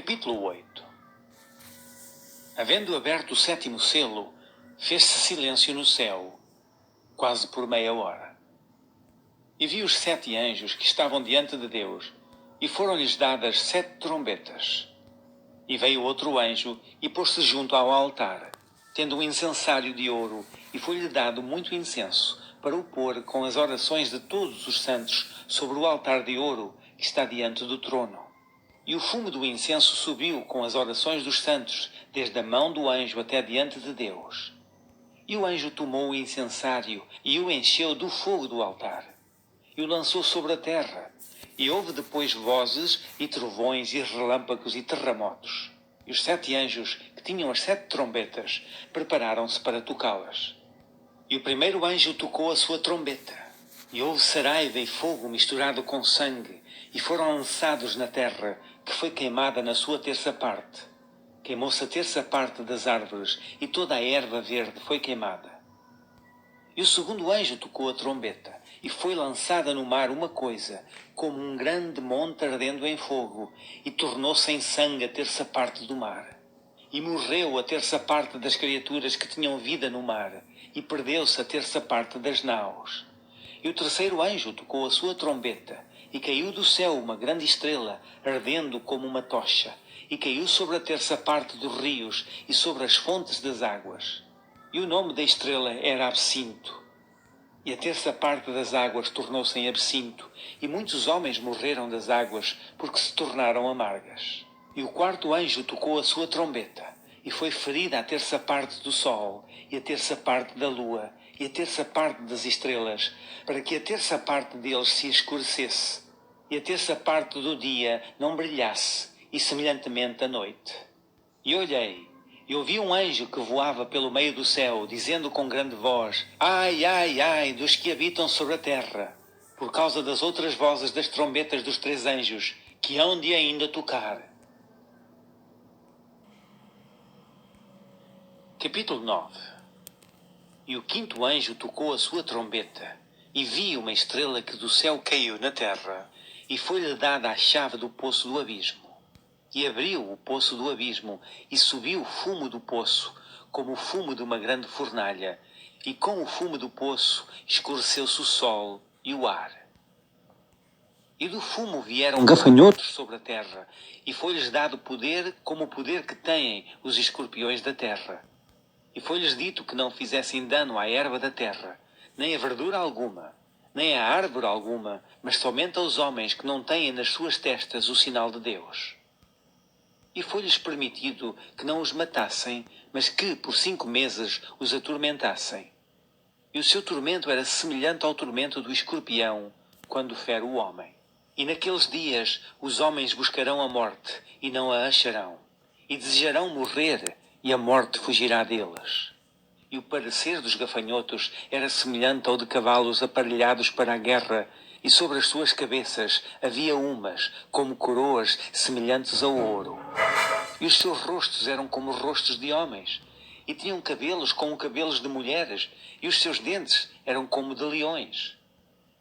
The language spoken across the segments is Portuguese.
Capítulo 8. Havendo aberto o 7º selo, fez-se silêncio no céu, quase por meia hora. E vi os 7 anjos que estavam diante de Deus, e foram-lhes dadas 7 trombetas. E veio outro anjo e pôs-se junto ao altar, tendo um incensário de ouro, e foi-lhe dado muito incenso, para o pôr com as orações de todos os santos sobre o altar de ouro que está diante do trono. E o fumo do incenso subiu com as orações dos santos, desde a mão do anjo até diante de Deus. E o anjo tomou o incensário e o encheu do fogo do altar, e o lançou sobre a terra. E houve depois vozes e trovões e relâmpagos e terremotos. E os 7 anjos, que tinham as 7 trombetas, prepararam-se para tocá-las. E o primeiro anjo tocou a sua trombeta, e houve saraiva e fogo misturado com sangue, e foram lançados na terra, que foi queimada na sua terça parte. Queimou-se a terça parte das árvores, e toda a erva verde foi queimada. E o segundo anjo tocou a trombeta, e foi lançada no mar uma coisa, como um grande monte ardendo em fogo, e tornou-se em sangue a terça parte do mar. E morreu a terça parte das criaturas que tinham vida no mar, e perdeu-se a terça parte das naus. E o terceiro anjo tocou a sua trombeta, e caiu do céu uma grande estrela, ardendo como uma tocha, e caiu sobre a terça parte dos rios e sobre as fontes das águas. E o nome da estrela era Absinto. E a terça parte das águas tornou-se em absinto, e muitos homens morreram das águas, porque se tornaram amargas. E o quarto anjo tocou a sua trombeta, e foi ferida a terça parte do sol, e a terça parte da lua, e a terça parte das estrelas, para que a terça parte deles se escurecesse, e a terça parte do dia não brilhasse, e semelhantemente a noite. E olhei, e ouvi um anjo que voava pelo meio do céu, dizendo com grande voz: Ai, ai, ai, dos que habitam sobre a terra, por causa das outras vozes das trombetas dos 3 anjos, que hão de ainda tocar. Capítulo 9. E o 5º anjo tocou a sua trombeta, e vi uma estrela que do céu caiu na terra, e foi-lhe dada a chave do poço do abismo. E abriu o poço do abismo, e subiu o fumo do poço, como o fumo de uma grande fornalha, e com o fumo do poço escureceu-se o sol e o ar. E do fumo vieram gafanhotos sobre a terra, e foi-lhes dado poder como o poder que têm os escorpiões da terra. E foi-lhes dito que não fizessem dano à erva da terra, nem a verdura alguma, nem a árvore alguma, mas somente aos homens que não têm nas suas testas o sinal de Deus. E foi-lhes permitido que não os matassem, mas que por 5 meses os atormentassem. E o seu tormento era semelhante ao tormento do escorpião, quando fere o homem. E naqueles dias os homens buscarão a morte, e não a acharão. E desejarão morrer, e a morte fugirá deles. E o parecer dos gafanhotos era semelhante ao de cavalos aparelhados para a guerra, e sobre as suas cabeças havia umas, como coroas semelhantes ao ouro. E os seus rostos eram como rostos de homens, e tinham cabelos como cabelos de mulheres, e os seus dentes eram como de leões.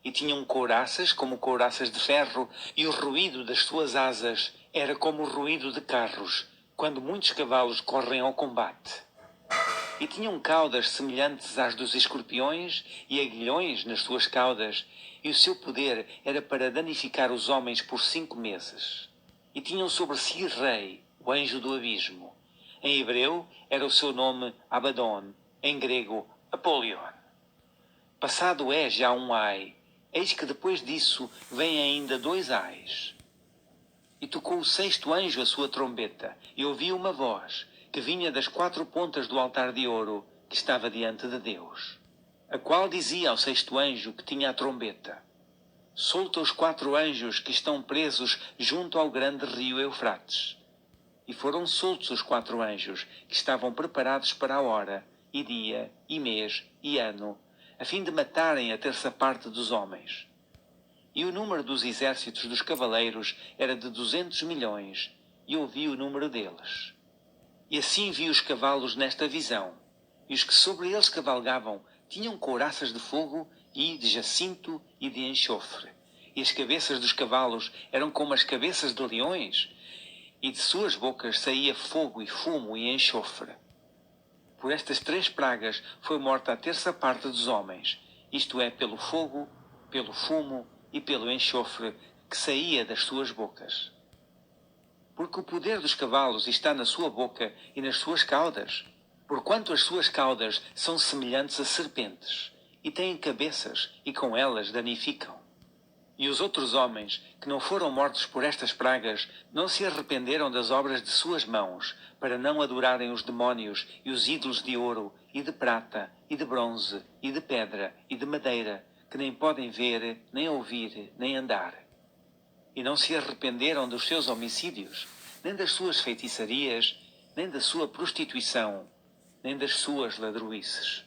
E tinham couraças como couraças de ferro, e o ruído das suas asas era como o ruído de carros, quando muitos cavalos correm ao combate. E tinham caudas semelhantes às dos escorpiões, e aguilhões nas suas caudas, e o seu poder era para danificar os homens por 5 meses. E tinham sobre si rei, o anjo do abismo. Em hebreu era o seu nome Abaddon, em grego Apolion. Passado é já um ai, eis que depois disso vêm ainda 2 ais. E tocou o 6º anjo a sua trombeta, e ouvi uma voz, que vinha das 4 pontas do altar de ouro, que estava diante de Deus, a qual dizia ao 6º anjo que tinha a trombeta: Solta os 4 anjos que estão presos junto ao grande rio Eufrates. E foram soltos os 4 anjos, que estavam preparados para a hora, e dia, e mês, e ano, a fim de matarem a terça parte dos homens. E o número dos exércitos dos cavaleiros era de 200 milhões, e ouvi o número deles. E assim vi os cavalos nesta visão, e os que sobre eles cavalgavam tinham couraças de fogo e de jacinto e de enxofre. E as cabeças dos cavalos eram como as cabeças de leões, e de suas bocas saía fogo e fumo e enxofre. Por estas 3 pragas foi morta a terça parte dos homens, isto é, pelo fogo, pelo fumo e pelo enxofre que saía das suas bocas. Porque o poder dos cavalos está na sua boca e nas suas caudas, porquanto as suas caudas são semelhantes a serpentes, e têm cabeças, e com elas danificam. E os outros homens, que não foram mortos por estas pragas, não se arrependeram das obras de suas mãos, para não adorarem os demónios e os ídolos de ouro, e de prata, e de bronze, e de pedra, e de madeira, que nem podem ver, nem ouvir, nem andar. E não se arrependeram dos seus homicídios, nem das suas feitiçarias, nem da sua prostituição, nem das suas ladroices.